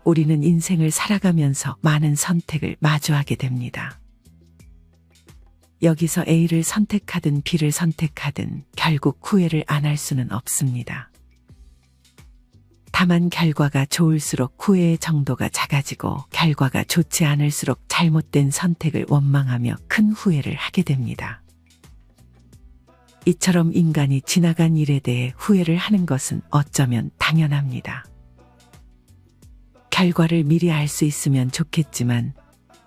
우리는 인생을 살아가면서 많은 선택을 마주하게 됩니다. 여기서 A를 선택하든 B를 선택하든 결국 후회를 안 할 수는 없습니다. 다만 결과가 좋을수록 후회의 정도가 작아지고 결과가 좋지 않을수록 잘못된 선택을 원망하며 큰 후회를 하게 됩니다. 이처럼 인간이 지나간 일에 대해 후회를 하는 것은 어쩌면 당연합니다. 결과를 미리 알 수 있으면 좋겠지만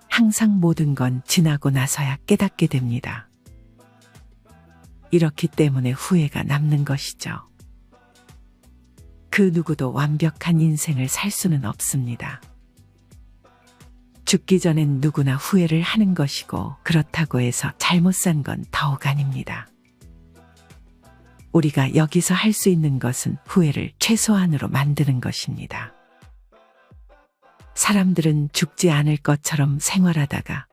항상 모든 건 지나고 나서야 깨닫게 됩니다. 이렇기 때문에 후회가 남는 것이죠. 그 누구도 완벽한 인생을 살 수는 없습니다. 죽기 전엔 누구나 후회를 하는 것이고 그렇다고 해서 잘못 산 건 더욱 아닙니다. 우리가 여기서 할 수 있는 것은 후회를 최소한으로 만드는 것입니다. 사람들은 죽지 않을 것처럼 생활하다가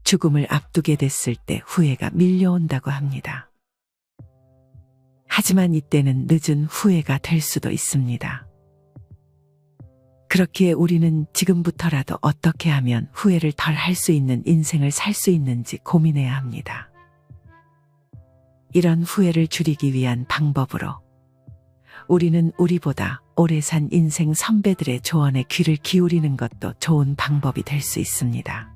죽음을 앞두게 됐을 때 후회가 밀려온다고 합니다. 하지만 이때는 늦은 후회가 될 수도 있습니다. 그렇기에 우리는 지금부터라도 어떻게 하면 후회를 덜 할 수 있는 인생을 살 수 있는지 고민해야 합니다. 이런 후회를 줄이기 위한 방법으로 우리는 우리보다 오래 산 인생 선배들의 조언에 귀를 기울이는 것도 좋은 방법이 될 수 있습니다.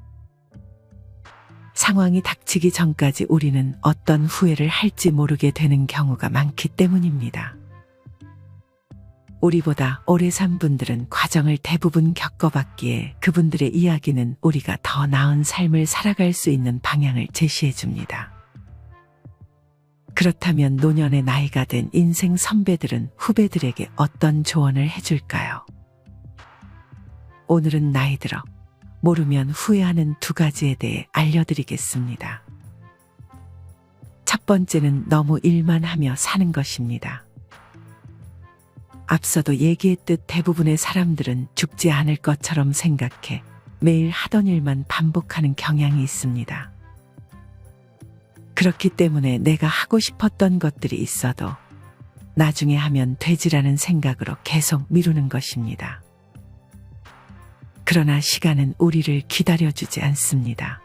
상황이 닥치기 전까지 우리는 어떤 후회를 할지 모르게 되는 경우가 많기 때문입니다. 우리보다 오래 산 분들은 과정을 대부분 겪어봤기에 그분들의 이야기는 우리가 더 나은 삶을 살아갈 수 있는 방향을 제시해 줍니다. 그렇다면 노년의 나이가 된 인생 선배들은 후배들에게 어떤 조언을 해줄까요? 오늘은 나이 들어 모르면 후회하는 두 가지에 대해 알려드리겠습니다. 첫 번째는 너무 일만 하며 사는 것입니다. 앞서도 얘기했듯 대부분의 사람들은 죽지 않을 것처럼 생각해 매일 하던 일만 반복하는 경향이 있습니다. 그렇기 때문에 내가 하고 싶었던 것들이 있어도 나중에 하면 되지라는 생각으로 계속 미루는 것입니다. 그러나 시간은 우리를 기다려주지 않습니다.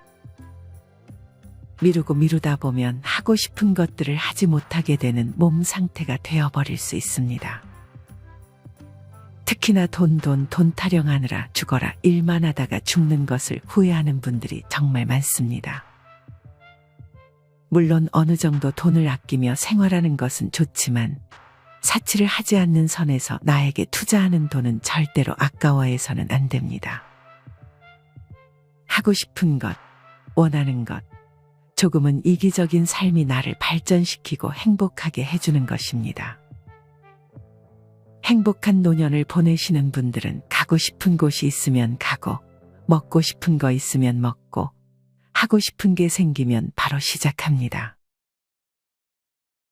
미루다 보면 하고 싶은 것들을 하지 못하게 되는 몸 상태가 되어버릴 수 있습니다. 특히나 돈 타령하느라 죽어라 일만 하다가 죽는 것을 후회하는 분들이 정말 많습니다. 물론 어느 정도 돈을 아끼며 생활하는 것은 좋지만 사치를 하지 않는 선에서 나에게 투자하는 돈은 절대로 아까워해서는 안 됩니다. 하고 싶은 것, 원하는 것, 조금은 이기적인 삶이 나를 발전시키고 행복하게 해주는 것입니다. 행복한 노년을 보내시는 분들은 가고 싶은 곳이 있으면 가고, 먹고 싶은 거 있으면 먹고, 하고 싶은 게 생기면 바로 시작합니다.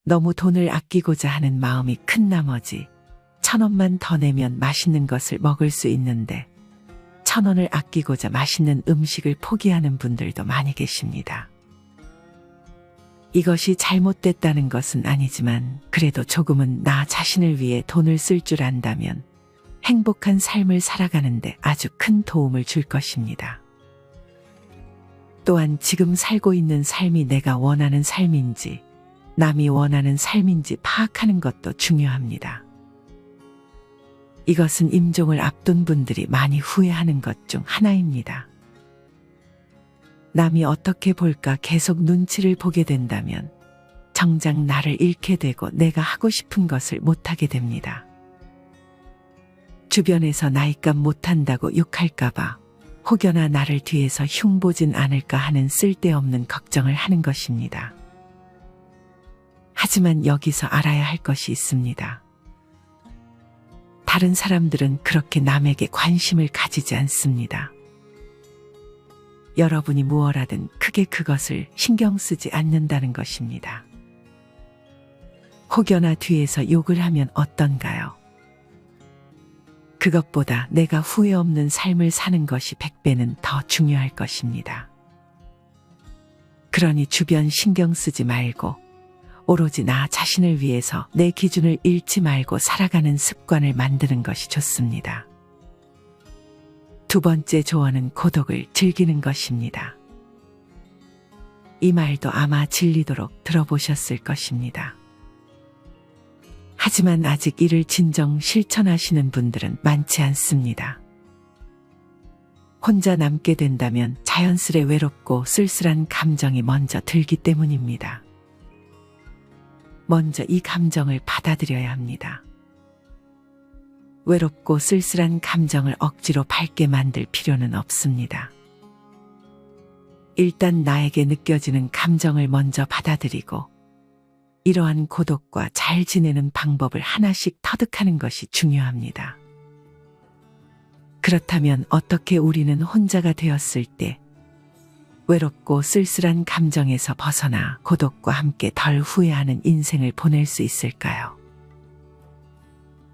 너무 돈을 아끼고자 하는 마음이 큰 나머지 1,000원만 더 내면 맛있는 것을 먹을 수 있는데 1,000원을 아끼고자 맛있는 음식을 포기하는 분들도 많이 계십니다. 이것이 잘못됐다는 것은 아니지만 그래도 조금은 나 자신을 위해 돈을 쓸 줄 안다면 행복한 삶을 살아가는데 아주 큰 도움을 줄 것입니다. 또한 지금 살고 있는 삶이 내가 원하는 삶인지 남이 원하는 삶인지 파악하는 것도 중요합니다. 이것은 임종을 앞둔 분들이 많이 후회하는 것 중 하나입니다. 남이 어떻게 볼까 계속 눈치를 보게 된다면 정작 나를 잃게 되고 내가 하고 싶은 것을 못하게 됩니다. 주변에서 나이값 못한다고 욕할까봐 혹여나 나를 뒤에서 흉보진 않을까 하는 쓸데없는 걱정을 하는 것입니다. 하지만 여기서 알아야 할 것이 있습니다. 다른 사람들은 그렇게 남에게 관심을 가지지 않습니다. 여러분이 무엇하든 크게 그것을 신경 쓰지 않는다는 것입니다. 혹여나 뒤에서 욕을 하면 어떤가요? 그것보다 내가 후회 없는 삶을 사는 것이 100배는 더 중요할 것입니다. 그러니 주변 신경 쓰지 말고 오로지 나 자신을 위해서 내 기준을 잃지 말고 살아가는 습관을 만드는 것이 좋습니다. 두 번째 조언은 고독을 즐기는 것입니다. 이 말도 아마 질리도록 들어보셨을 것입니다. 하지만 아직 이를 진정 실천하시는 분들은 많지 않습니다. 혼자 남게 된다면 자연스레 외롭고 쓸쓸한 감정이 먼저 들기 때문입니다. 먼저 이 감정을 받아들여야 합니다. 외롭고 쓸쓸한 감정을 억지로 밝게 만들 필요는 없습니다. 일단 나에게 느껴지는 감정을 먼저 받아들이고 이러한 고독과 잘 지내는 방법을 하나씩 터득하는 것이 중요합니다. 그렇다면 어떻게 우리는 혼자가 되었을 때 외롭고 쓸쓸한 감정에서 벗어나 고독과 함께 덜 후회하는 인생을 보낼 수 있을까요?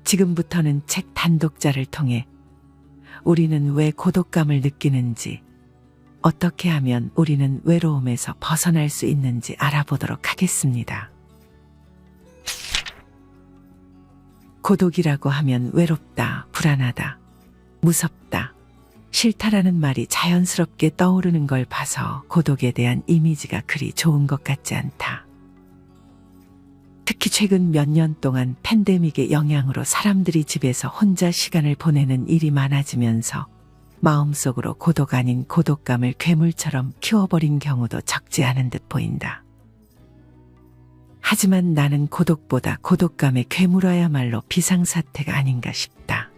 지금부터는 책 단독자를 통해 우리는 왜 고독감을 느끼는지, 어떻게 하면 우리는 외로움에서 벗어날 수 있는지 알아보도록 하겠습니다. 고독이라고 하면 외롭다, 불안하다, 무섭다, 싫다라는 말이 자연스럽게 떠오르는 걸 봐서 고독에 대한 이미지가 그리 좋은 것 같지 않다. 특히 최근 몇 년 동안 팬데믹의 영향으로 사람들이 집에서 혼자 시간을 보내는 일이 많아지면서 마음속으로 고독 아닌 고독감을 괴물처럼 키워버린 경우도 적지 않은 듯 보인다. 하지만 나는 고독보다 고독감의 괴물화야말로 비상사태가 아닌가 싶다.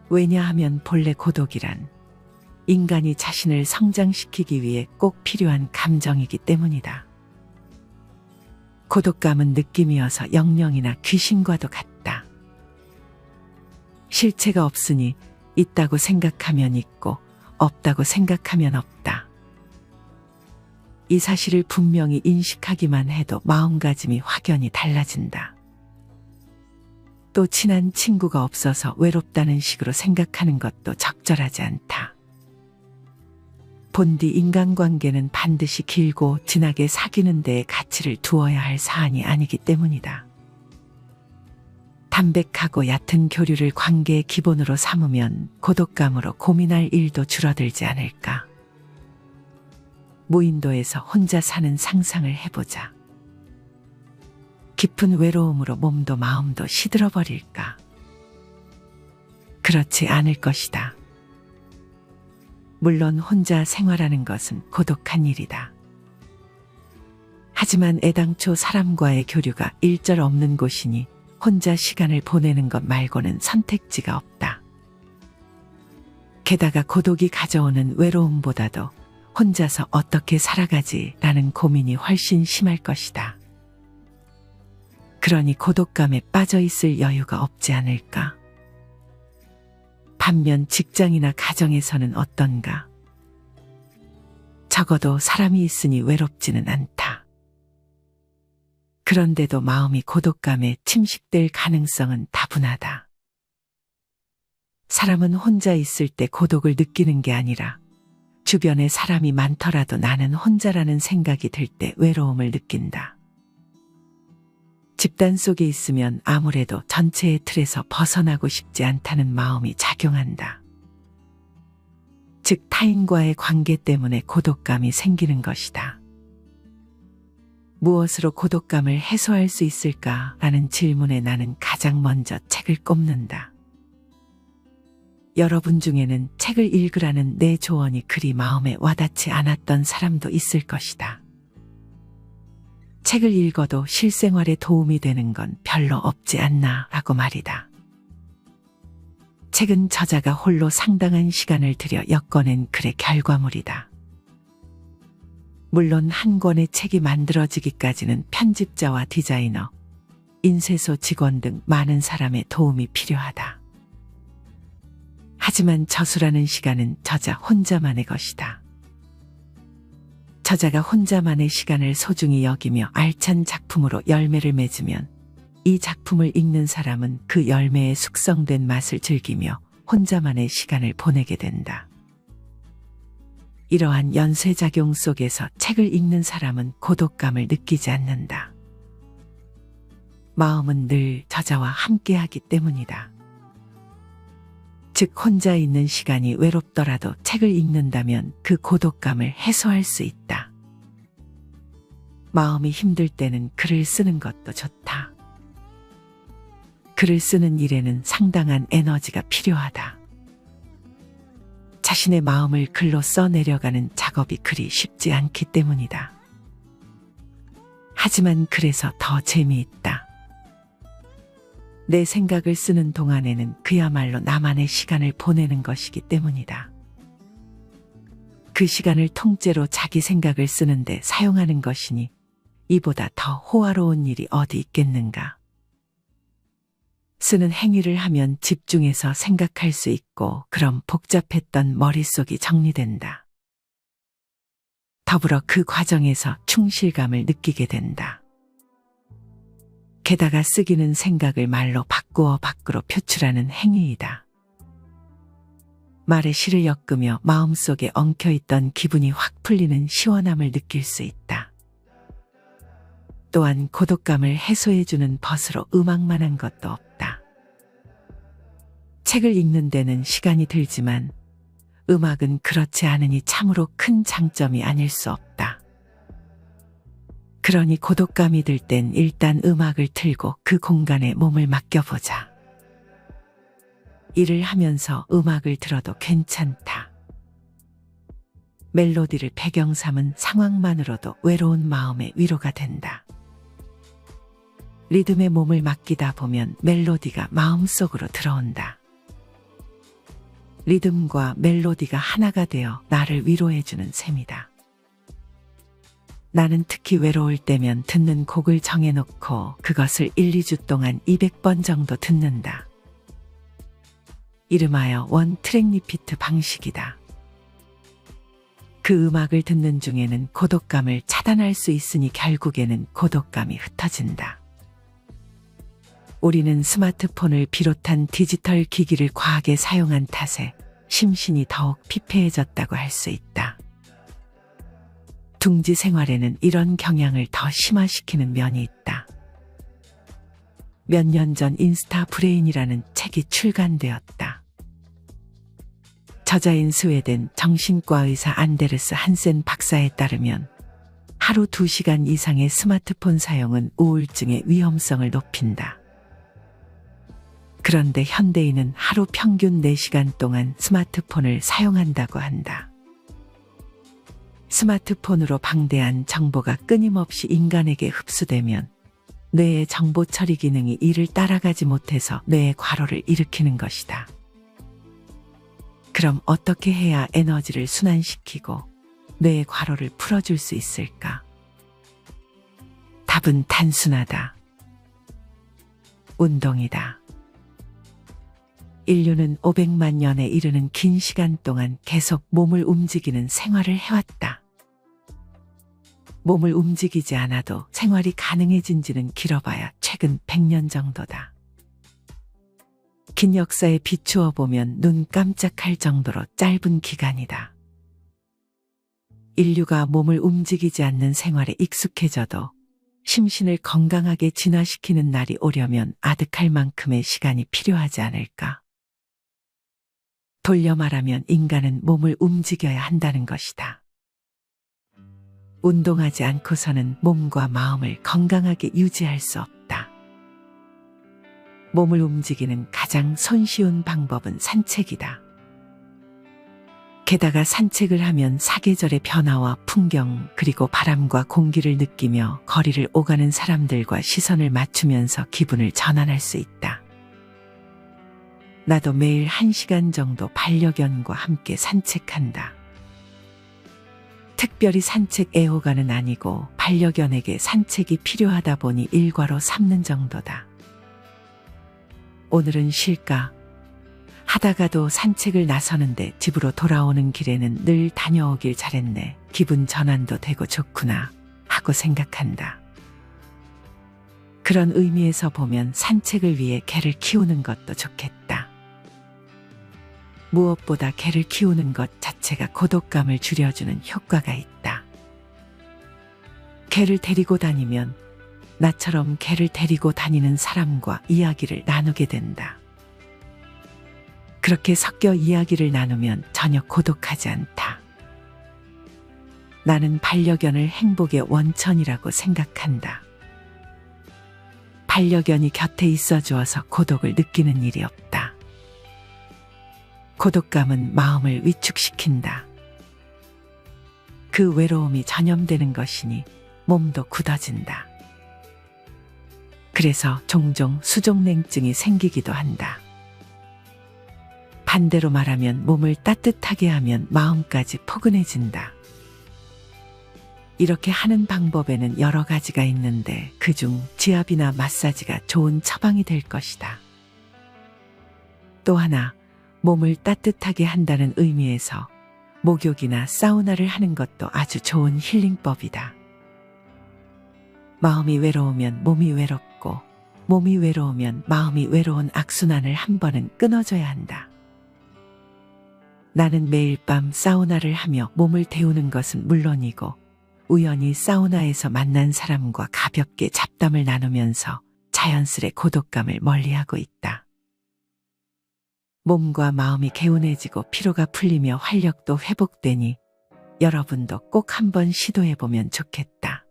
왜냐하면 본래 고독이란 인간이 자신을 성장시키기 위해 꼭 필요한 감정이기 때문이다. 고독감은 느낌이어서 영령이나 귀신과도 같다. 실체가 없으니 있다고 생각하면 있고 없다고 생각하면 없다. 이 사실을 분명히 인식하기만 해도 마음가짐이 확연히 달라진다. 또 친한 친구가 없어서 외롭다는 식으로 생각하는 것도 적절하지 않다. 본디 인간관계는 반드시 길고 진하게 사귀는 데에 가치를 두어야 할 사안이 아니기 때문이다. 담백하고 얕은 교류를 관계의 기본으로 삼으면 고독감으로 고민할 일도 줄어들지 않을까. 무인도에서 혼자 사는 상상을 해보자. 깊은 외로움으로 몸도 마음도 시들어버릴까? 그렇지 않을 것이다. 물론 혼자 생활하는 것은 고독한 일이다. 하지만 애당초 사람과의 교류가 일절 없는 곳이니 혼자 시간을 보내는 것 말고는 선택지가 없다. 게다가 고독이 가져오는 외로움보다도 혼자서 어떻게 살아가지라는 고민이 훨씬 심할 것이다. 그러니 고독감에 빠져 있을 여유가 없지 않을까? 반면 직장이나 가정에서는 어떤가? 적어도 사람이 있으니 외롭지는 않다. 그런데도 마음이 고독감에 침식될 가능성은 다분하다. 사람은 혼자 있을 때 고독을 느끼는 게 아니라 주변에 사람이 많더라도 나는 혼자라는 생각이 들 때 외로움을 느낀다. 집단 속에 있으면 아무래도 전체의 틀에서 벗어나고 싶지 않다는 마음이 작용한다. 즉 타인과의 관계 때문에 고독감이 생기는 것이다. 무엇으로 고독감을 해소할 수 있을까라는 질문에 나는 가장 먼저 책을 꼽는다. 여러분 중에는 책을 읽으라는 내 조언이 그리 마음에 와닿지 않았던 사람도 있을 것이다. 책을 읽어도 실생활에 도움이 되는 건 별로 없지 않나 라고 말이다. 책은 저자가 홀로 상당한 시간을 들여 엮어낸 글의 결과물이다. 물론 한 권의 책이 만들어지기까지는 편집자와 디자이너, 인쇄소 직원 등 많은 사람의 도움이 필요하다. 하지만 저수라는 시간은 저자 혼자만의 것이다. 저자가 혼자만의 시간을 소중히 여기며 알찬 작품으로 열매를 맺으면 이 작품을 읽는 사람은 그 열매의 숙성된 맛을 즐기며 혼자만의 시간을 보내게 된다. 이러한 연쇄작용 속에서 책을 읽는 사람은 고독감을 느끼지 않는다. 마음은 늘 저자와 함께하기 때문이다. 즉 혼자 있는 시간이 외롭더라도 책을 읽는다면 그 고독감을 해소할 수 있다. 마음이 힘들 때는 글을 쓰는 것도 좋다. 글을 쓰는 일에는 상당한 에너지가 필요하다. 자신의 마음을 글로 써내려가는 작업이 그리 쉽지 않기 때문이다. 하지만 그래서 더 재미있다. 내 생각을 쓰는 동안에는 그야말로 나만의 시간을 보내는 것이기 때문이다. 그 시간을 통째로 자기 생각을 쓰는데 사용하는 것이니 이보다 더 호화로운 일이 어디 있겠는가. 쓰는 행위를 하면 집중해서 생각할 수 있고 그럼 복잡했던 머릿속이 정리된다. 더불어 그 과정에서 충실감을 느끼게 된다. 게다가 쓰기는 생각을 말로 바꾸어 밖으로 표출하는 행위이다. 말에 실을 엮으며 마음속에 엉켜있던 기분이 확 풀리는 시원함을 느낄 수 있다. 또한 고독감을 해소해주는 벗으로 음악만한 것도 없다. 책을 읽는 데는 시간이 들지만 음악은 그렇지 않으니 참으로 큰 장점이 아닐 수 없다. 그러니 고독감이 들 땐 일단 음악을 틀고 그 공간에 몸을 맡겨보자. 일을 하면서 음악을 들어도 괜찮다. 멜로디를 배경 삼은 상황만으로도 외로운 마음의 위로가 된다. 리듬에 몸을 맡기다 보면 멜로디가 마음속으로 들어온다. 리듬과 멜로디가 하나가 되어 나를 위로해주는 셈이다. 나는 특히 외로울 때면 듣는 곡을 정해놓고 그것을 1, 2주 동안 200번 정도 듣는다. 이름하여 원 트랙 리피트 방식이다. 그 음악을 듣는 중에는 고독감을 차단할 수 있으니 결국에는 고독감이 흩어진다. 우리는 스마트폰을 비롯한 디지털 기기를 과하게 사용한 탓에 심신이 더욱 피폐해졌다고 할 수 있다. 둥지 생활에는 이런 경향을 더 심화시키는 면이 있다. 몇 년 전 인스타 브레인이라는 책이 출간되었다. 저자인 스웨덴 정신과 의사 안데르스 한센 박사에 따르면 하루 2시간 이상의 스마트폰 사용은 우울증의 위험성을 높인다. 그런데 현대인은 하루 평균 4시간 동안 스마트폰을 사용한다고 한다. 스마트폰으로 방대한 정보가 끊임없이 인간에게 흡수되면 뇌의 정보 처리 기능이 이를 따라가지 못해서 뇌의 과로를 일으키는 것이다. 그럼 어떻게 해야 에너지를 순환시키고 뇌의 과로를 풀어줄 수 있을까? 답은 단순하다. 운동이다. 인류는 500만 년에 이르는 긴 시간 동안 계속 몸을 움직이는 생활을 해왔다. 몸을 움직이지 않아도 생활이 가능해진 지는 길어봐야 최근 100년 정도다. 긴 역사에 비추어 보면 눈 깜짝할 정도로 짧은 기간이다. 인류가 몸을 움직이지 않는 생활에 익숙해져도 심신을 건강하게 진화시키는 날이 오려면 아득할 만큼의 시간이 필요하지 않을까? 돌려 말하면 인간은 몸을 움직여야 한다는 것이다. 운동하지 않고서는 몸과 마음을 건강하게 유지할 수 없다. 몸을 움직이는 가장 손쉬운 방법은 산책이다. 게다가 산책을 하면 사계절의 변화와 풍경 그리고 바람과 공기를 느끼며 거리를 오가는 사람들과 시선을 맞추면서 기분을 전환할 수 있다. 나도 매일 1시간 정도 반려견과 함께 산책한다. 특별히 산책 애호가는 아니고 반려견에게 산책이 필요하다 보니 일과로 삼는 정도다. 오늘은 쉴까? 하다가도 산책을 나서는데 집으로 돌아오는 길에는 늘 다녀오길 잘했네. 기분 전환도 되고 좋구나 하고 생각한다. 그런 의미에서 보면 산책을 위해 개를 키우는 것도 좋겠다. 무엇보다 개를 키우는 것 자체가 고독감을 줄여주는 효과가 있다. 개를 데리고 다니면 나처럼 개를 데리고 다니는 사람과 이야기를 나누게 된다. 그렇게 섞여 이야기를 나누면 전혀 고독하지 않다. 나는 반려견을 행복의 원천이라고 생각한다. 반려견이 곁에 있어 주어서 고독을 느끼는 일이 없다. 고독감은 마음을 위축시킨다. 그 외로움이 전염되는 것이니 몸도 굳어진다. 그래서 종종 수족냉증이 생기기도 한다. 반대로 말하면 몸을 따뜻하게 하면 마음까지 포근해진다. 이렇게 하는 방법에는 여러 가지가 있는데 그중 지압이나 마사지가 좋은 처방이 될 것이다. 또 하나, 몸을 따뜻하게 한다는 의미에서 목욕이나 사우나를 하는 것도 아주 좋은 힐링법이다. 마음이 외로우면 몸이 외롭고 몸이 외로우면 마음이 외로운 악순환을 한 번은 끊어줘야 한다. 나는 매일 밤 사우나를 하며 몸을 데우는 것은 물론이고 우연히 사우나에서 만난 사람과 가볍게 잡담을 나누면서 자연스레 고독감을 멀리하고 있다. 몸과 마음이 개운해지고 피로가 풀리며 활력도 회복되니 여러분도 꼭 한번 시도해보면 좋겠다.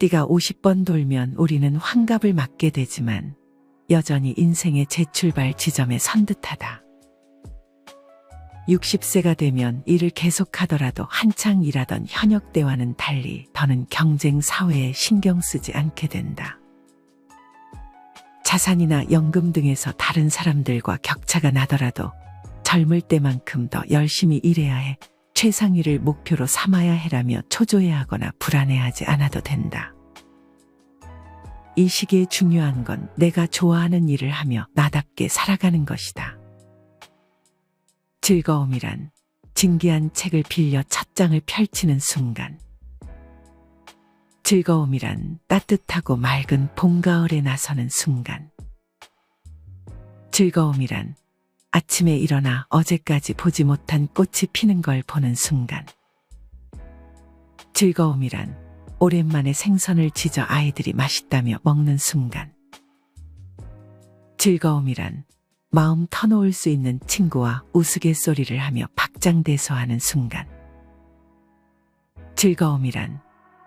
띠가 50번 돌면 우리는 환갑을 맞게 되지만 여전히 인생의 재출발 지점에 선 듯하다. 60세가 되면 일을 계속하더라도 한창 일하던 현역 때와는 달리 더는 경쟁 사회에 신경 쓰지 않게 된다. 자산이나 연금 등에서 다른 사람들과 격차가 나더라도 젊을 때만큼 더 열심히 일해야 해, 최상위를 목표로 삼아야 해라며 초조해하거나 불안해하지 않아도 된다. 이 시기에 중요한 건 내가 좋아하는 일을 하며 나답게 살아가는 것이다. 즐거움이란 진기한 책을 빌려 첫 장을 펼치는 순간. 즐거움이란 따뜻하고 맑은 봄, 가을에 나서는 순간. 즐거움이란 아침에 일어나 어제까지 보지 못한 꽃이 피는 걸 보는 순간. 즐거움이란 오랜만에 생선을 지져 아이들이 맛있다며 먹는 순간. 즐거움이란 마음 터놓을 수 있는 친구와 우스갯소리를 하며 박장대소하는 순간. 즐거움이란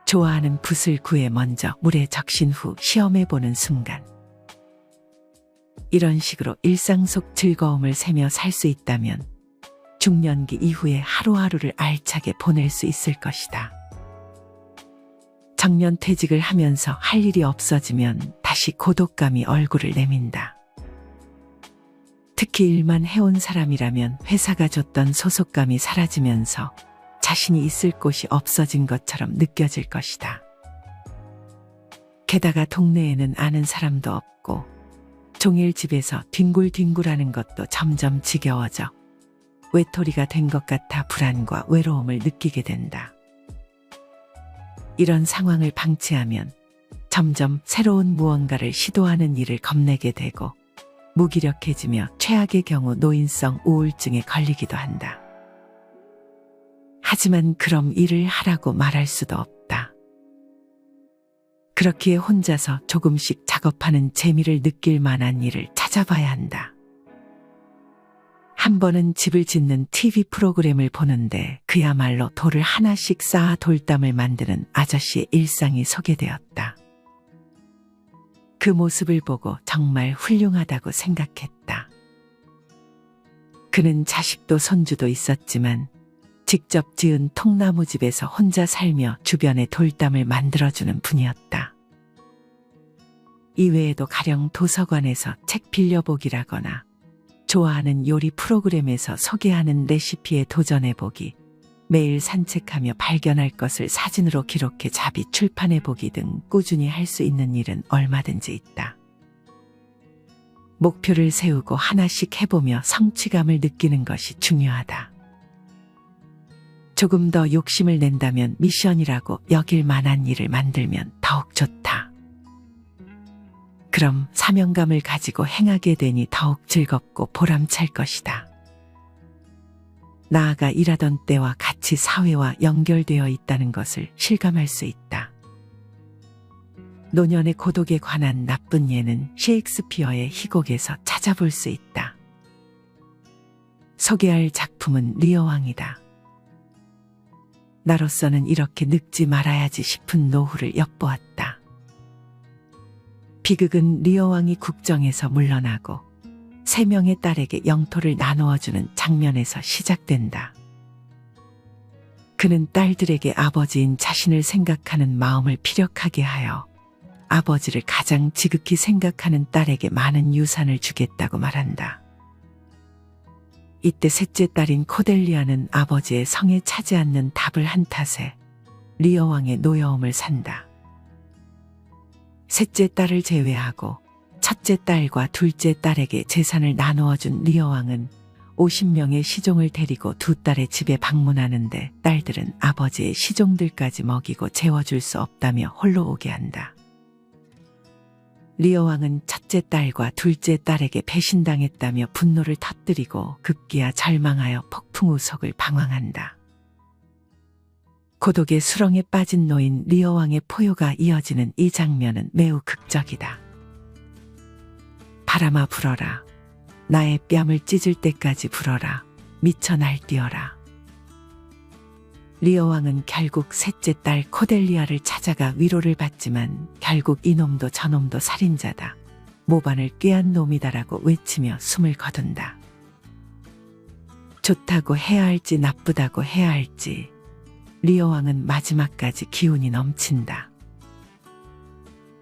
좋아하는 붓을 구해 먼저 물에 적신 후 시험해보는 순간. 이런 식으로 일상 속 즐거움을 세며 살 수 있다면 중년기 이후에 하루하루를 알차게 보낼 수 있을 것이다. 정년퇴직을 하면서 할 일이 없어지면 다시 고독감이 얼굴을 내민다. 특히 일만 해온 사람이라면 회사가 줬던 소속감이 사라지면서 자신이 있을 곳이 없어진 것처럼 느껴질 것이다. 게다가 동네에는 아는 사람도 없고 종일 집에서 뒹굴뒹굴하는 것도 점점 지겨워져 외톨이가 된 것 같아 불안과 외로움을 느끼게 된다. 이런 상황을 방치하면 점점 새로운 무언가를 시도하는 일을 겁내게 되고 무기력해지며 최악의 경우 노인성 우울증에 걸리기도 한다. 하지만 그럼 일을 하라고 말할 수도 없다. 그렇기에 혼자서 조금씩 작업하는 재미를 느낄 만한 일을 찾아봐야 한다. 한 번은 집을 짓는 TV 프로그램을 보는데 그야말로 돌을 하나씩 쌓아 돌담을 만드는 아저씨의 일상이 소개되었다. 그 모습을 보고 정말 훌륭하다고 생각했다. 그는 자식도 손주도 있었지만 직접 지은 통나무집에서 혼자 살며 주변에 돌담을 만들어주는 분이었다. 이외에도 가령 도서관에서 책 빌려보기라거나 좋아하는 요리 프로그램에서 소개하는 레시피에 도전해보기, 매일 산책하며 발견할 것을 사진으로 기록해 자비 출판해보기 등 꾸준히 할 수 있는 일은 얼마든지 있다. 목표를 세우고 하나씩 해보며 성취감을 느끼는 것이 중요하다. 조금 더 욕심을 낸다면 미션이라고 여길 만한 일을 만들면 더욱 좋다. 그럼 사명감을 가지고 행하게 되니 더욱 즐겁고 보람찰 것이다. 나아가 일하던 때와 같이 사회와 연결되어 있다는 것을 실감할 수 있다. 노년의 고독에 관한 나쁜 예는 셰익스피어의 희곡에서 찾아볼 수 있다. 소개할 작품은 리어왕이다. 나로서는 이렇게 늙지 말아야지 싶은 노후를 엿보았다. 비극은 리어왕이 국정에서 물러나고 3명의 딸에게 영토를 나누어주는 장면에서 시작된다. 그는 딸들에게 아버지인 자신을 생각하는 마음을 피력하게 하여 아버지를 가장 지극히 생각하는 딸에게 많은 유산을 주겠다고 말한다. 이때 셋째 딸인 코델리아는 아버지의 성에 차지 않는 답을 한 탓에 리어왕의 노여움을 산다. 셋째 딸을 제외하고 첫째 딸과 둘째 딸에게 재산을 나누어준 리어왕은 50명의 시종을 데리고 두 딸의 집에 방문하는데 딸들은 아버지의 시종들까지 먹이고 재워줄 수 없다며 홀로 오게 한다. 리어왕은 첫째 딸과 둘째 딸에게 배신당했다며 분노를 터뜨리고 급기야 절망하여 폭풍우속을 방황한다. 고독의 수렁에 빠진 노인 리어왕의 포효가 이어지는 이 장면은 매우 극적이다. 바람아 불어라. 나의 뺨을 찢을 때까지 불어라. 미쳐 날뛰어라. 리어왕은 결국 셋째 딸 코델리아를 찾아가 위로를 받지만 결국 이놈도 저놈도 살인자다. 모반을 꾀한 놈이다라고 외치며 숨을 거둔다. 좋다고 해야 할지 나쁘다고 해야 할지 리어왕은 마지막까지 기운이 넘친다.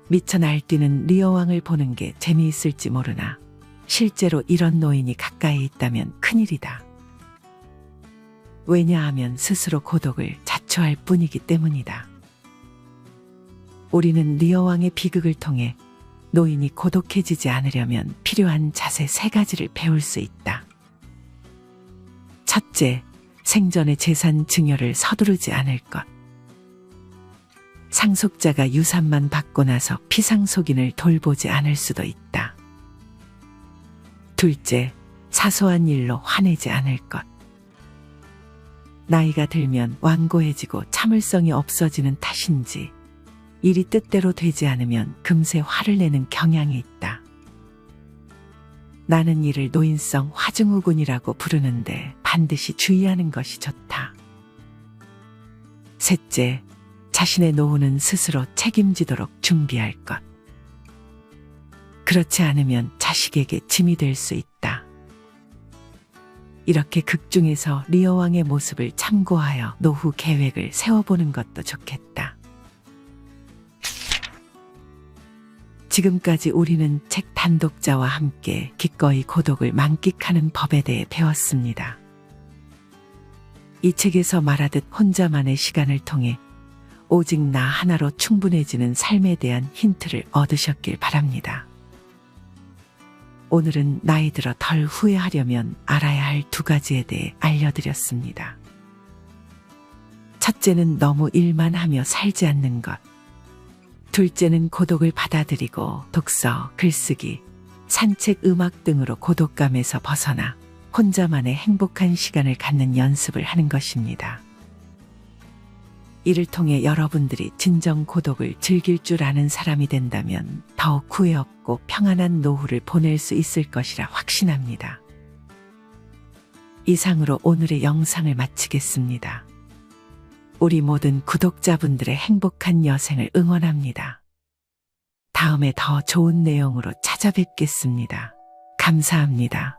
미쳐 날뛰는 리어왕을 보는 게 재미있을지 모르나 실제로 이런 노인이 가까이 있다면 큰일이다. 왜냐하면 스스로 고독을 자초할 뿐이기 때문이다. 우리는 리어왕의 비극을 통해 노인이 고독해지지 않으려면 필요한 자세 3가지를 배울 수 있다. 첫째, 생전의 재산 증여를 서두르지 않을 것. 상속자가 유산만 받고 나서 피상속인을 돌보지 않을 수도 있다. 둘째, 사소한 일로 화내지 않을 것. 나이가 들면 완고해지고 참을성이 없어지는 탓인지 일이 뜻대로 되지 않으면 금세 화를 내는 경향이 있다. 나는 이를 노인성 화증후군이라고 부르는데 반드시 주의하는 것이 좋다. 셋째, 자신의 노후는 스스로 책임지도록 준비할 것. 그렇지 않으면 자식에게 짐이 될 수 있다. 이렇게 극중에서 리어왕의 모습을 참고하여 노후 계획을 세워보는 것도 좋겠다. 지금까지 우리는 책 단독자와 함께 기꺼이 고독을 만끽하는 법에 대해 배웠습니다. 이 책에서 말하듯 혼자만의 시간을 통해 오직 나 하나로 충분해지는 삶에 대한 힌트를 얻으셨길 바랍니다. 오늘은 나이 들어 덜 후회하려면 알아야 할 2가지에 대해 알려드렸습니다. 첫째는 너무 일만 하며 살지 않는 것. 둘째는 고독을 받아들이고 독서, 글쓰기, 산책, 음악 등으로 고독감에서 벗어나 혼자만의 행복한 시간을 갖는 연습을 하는 것입니다. 이를 통해 여러분들이 진정 고독을 즐길 줄 아는 사람이 된다면 더욱 후회 없고 평안한 노후를 보낼 수 있을 것이라 확신합니다. 이상으로 오늘의 영상을 마치겠습니다. 우리 모든 구독자분들의 행복한 여생을 응원합니다. 다음에 더 좋은 내용으로 찾아뵙겠습니다. 감사합니다.